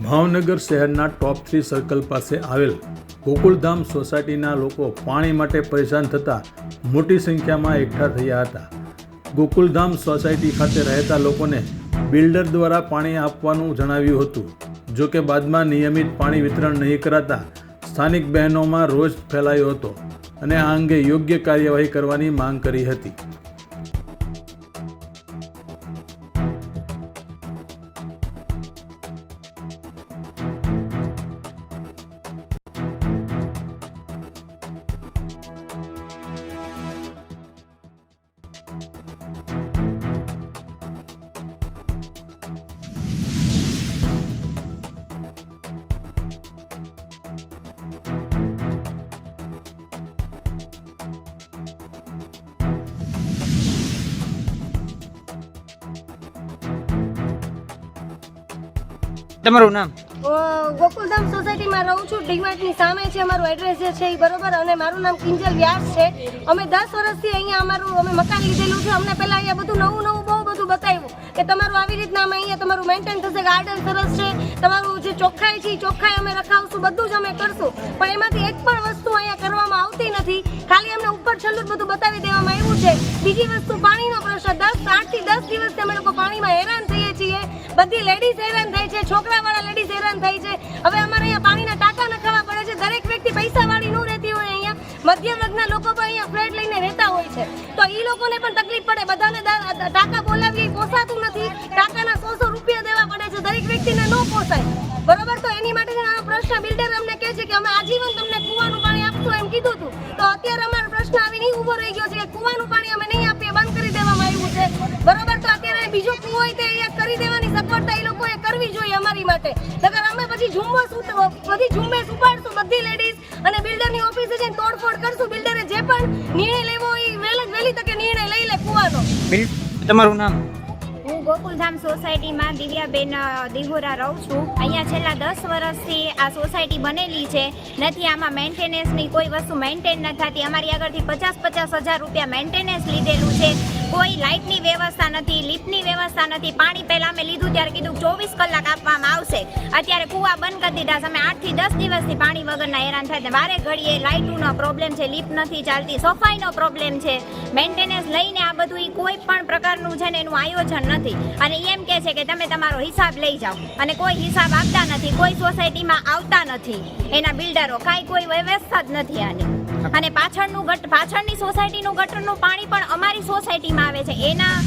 ભાવનગર શહેરના ટોપ 3 સર્કલ પાસે આવેલ ગોકુલધામ સોસાયટીના લોકો પાણી માટે પરેશાન થતાં મોટી સંખ્યામાં એકઠા થયા હતા. ગોકુલધામ સોસાયટી ખાતે રહેતા લોકોને બિલ્ડર દ્વારા પાણી આપવાનું જણાવ્યું હતું. જો કે બાદમાં નિયમિત પાણી વિતરણ નહીં કરાતા સ્થાનિક બહેનોમાં રોષ ફેલાયો હતો અને આ અંગે યોગ્ય કાર્યવાહી કરવાની માંગ કરી હતી. તમારું નામ? ગોકુલધામ સોસાયટીમાં રહું છું. ડીમાર્ટની સામે છે અમારું એડ્રેસ જે છે એ બરોબર. અને મારું નામ કિંજલ વ્યાસ છે. અમે 10 વર્ષથી અહીંયા અમે મકાન લીધેલું છે. અમને પહેલા અહીંયા બધું નવું બહુ બધું બતાવ્યું કે તમારું આવી રીતના અમે અહીંયા તમારું મેન્ટેન થશે, ગાર્ડન સરસ છે, તમારું જે ચોખ્ખાઈ છે એ ચોખ્ખાઈ અમે રખાવશું, બધું જ અમે કરશું. પણ એમાંથી એક પણ વસ્તુ અહીંયા કરવામાં આવતી નથી. ખાલી અમને ઉપર છેલ્લું બધું બતાવી દેવામાં આવ્યું છે. બીજી વસ્તુ પાણીનો પ્રશ્ન. 8 થી 10 દિવસથી અમે લોકો પાણીમાં હેરાન થઈએ છીએ. બધી લેડીઝ હેરાન થાય છે, છોકરાવાળા લેડીઝ હેરાન થાય છે. હવે અમારે અહીંયા પાણીના ટાંકા નખાવા પડે છે. દરેક વ્યક્તિ પૈસાવાળી ન રહેતી હોય, અહીંયા મધ્યમ વર્ગના લોકો પણ અહીંયા ફ્લેટ લઈને રહેતા હોય છે. તો એ લોકોને પણ તકલીફ પડે. બધાને ટાંકા બોલાવીએ પોસાતું નથી. ટાંકાના 100 રૂપિયા દેવા પડે છે. દરેક વ્યક્તિને ન પોસાય, બરોબર. તો એની માટે આનો પ્રશ્ન બિલ્ડર અમને કહે છે કે અમે આજીવન તમને કૂવાનું પાણી આપશું એમ કીધું હતું. તો અત્યારે અમારો પ્રશ્ન આવી નહીં ઊભો રહી ગયો છે કે કૂવાનું પાણી અમે નહીં આપીએ, બંધ કરી દેવામાં આવ્યું છે, બરોબર. તો અત્યારે બીજો કૂવો હોય તો એ કરી દેવાની સગવડતા એ લોકોએ કરવી જોઈએ અમારી માટે. નકર અમે પછી બધી ઝુંબેશ ઉપાડશું, બધી લેડીઝ, અને બિલ્ડરની ઓફિસે જઈને તોડફોડ કરશું. બિલ્ડરે જે પણ નિર્ણય લેવો હોય વહેલી તકે નિર્ણય લઈ લે કૂવાનો. તમારું નામ? હું ગોકુલધામ સોસાયટીમાં દિવ્યાબેન દિહોરા રહું છું. અહીંયા છેલ્લા 10 વર્ષથી આ સોસાયટી બનેલી છે. નથી આમાં મેન્ટેનન્સની કોઈ વસ્તુ મેન્ટેન ન થતી. અમારી આગળથી 50 હજાર રૂપિયા મેન્ટેનન્સ લીધેલું છે. કોઈ લાઇટની વ્યવસ્થા નથી, લિફ્ટની વ્યવસ્થા નથી. પાણી પહેલાં અમે લીધું ત્યારે કીધું 24 કલાક આપવામાં આવશે. અત્યારે કૂવા બંધ કરી દીધા છે. અમે 8 થી 10 દિવસથી પાણી વગરના હેરાન થાય. વારે ઘડીએ લાઇટનો પ્રોબ્લેમ છે, લિફ્ટ નથી ચાલતી, સફાઈનો પ્રોબ્લેમ છે. મેન્ટેનન્સ લઈને આ બધું કોઈ પણ પ્રકારનું છે ને એનું આયોજન નથી. અને એમ કહે છે કે તમે તમારો હિસાબ લઈ જાઓ, અને કોઈ હિસાબ આપતા નથી. કોઈ સોસાયટીમાં આવતા નથી એના બિલ્ડરો, કાંઈ કોઈ વ્યવસ્થા જ નથી આની. અને પાછળની સોસાયટીનું ગટરનું પાણી પણ અમારી સોસાયટીમાં આવે છે. એના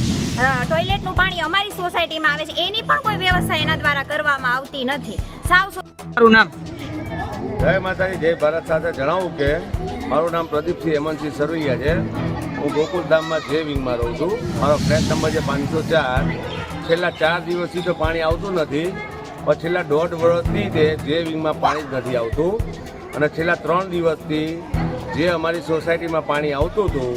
ટોયલેટનું પાણી અમારી સોસાયટીમાં આવે છે. એની પણ કોઈ વ્યવસ્થા એના દ્વારા કરવામાં આવતી નથી. તમારું નામ? જય માતાજી, જય ભારત. સાથે જણાવું કે મારું નામ પ્રદીપસિંહ હેમંતસિંહ સરવૈયા છે. હું ગોકુલધામમાં જે વિંગમાં રહું છું. મારો ફ્લેટ નંબર છે 504. છેલ્લા 4 દિવસથી તો પાણી આવતું નથી, પણ છેલ્લા 1.5 વર્ષથી તે જે વિંગમાં પાણી જ નથી આવતું. અને છેલ્લા 3 દિવસથી જે અમારી સોસાયટીમાં પાણી આવતું હતું,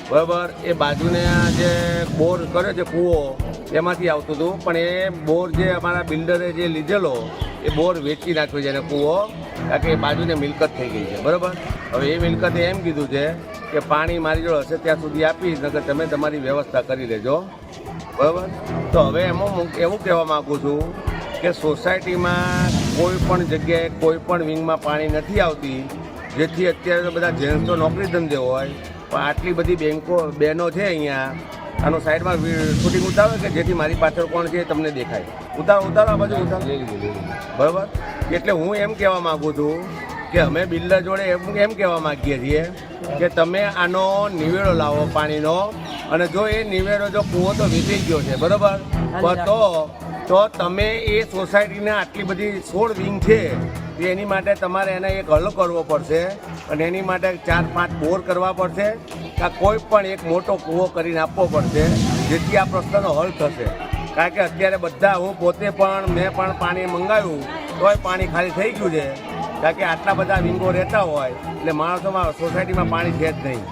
બરાબર, એ બાજુને જે બોર કર્યો છે કૂવો, એમાંથી આવતું હતું. પણ એ બોર જે અમારા બિલ્ડરે જે લીધેલો એ બોર વેચી નાખ્યો છે એને કૂવો, કારણ કે એ બાજુને મિલકત થઈ ગઈ છે, બરાબર. હવે એ મિલકતે એમ કીધું છે કે પાણી મારી જોડે હશે ત્યાં સુધી આપીશ, નકર તમે તમારી વ્યવસ્થા કરી લેજો, બરાબર. તો હવે એમાં હું એવું કહેવા માગું છું કે સોસાયટીમાં કોઈ પણ જગ્યાએ કોઈ પણ વિંગમાં પાણી નથી આવતી, જેથી અત્યારે તો બધા જેન્ટ્સ તો નોકરી ધંધે હોય, પણ આટલી બધી બહેનો છે અહીંયા. આનો સાઈડમાં શૂટિંગ ઉતારો કે જેથી મારી પાછળ કોણ છે તમને દેખાય. ઉતારો આ બાજુ ઉતારો, બરાબર. એટલે હું એમ કહેવા માગું છું કે અમે બિલ્ડર જોડે એમ કહેવા માગીએ છીએ કે તમે આનો નિવેડો લાવો પાણીનો. અને જો એ નિવેડો જો કૂવો તો વેચાઈ ગયો છે, બરાબર, તો તમે એ સોસાયટીના આટલી બધી 16 વિંગ છે, એની માટે તમારે એને એક હલ કરવો પડશે. અને એની માટે 4-5 બોર કરવા પડશે, કાં કોઈ પણ એક મોટો કૂવો કરીને આપવો પડશે, જેથી આ પ્રશ્નનો હલ થશે. કારણ કે અત્યારે બધા, હું પોતે પણ, મેં પણ પાણી મંગાવ્યું તોય પાણી ખાલી થઈ ગયું છે. કારણ કે આટલા બધા વિંગો રહેતા હોય એટલે માણસોમાં સોસાયટીમાં પાણી છે જ નહીં.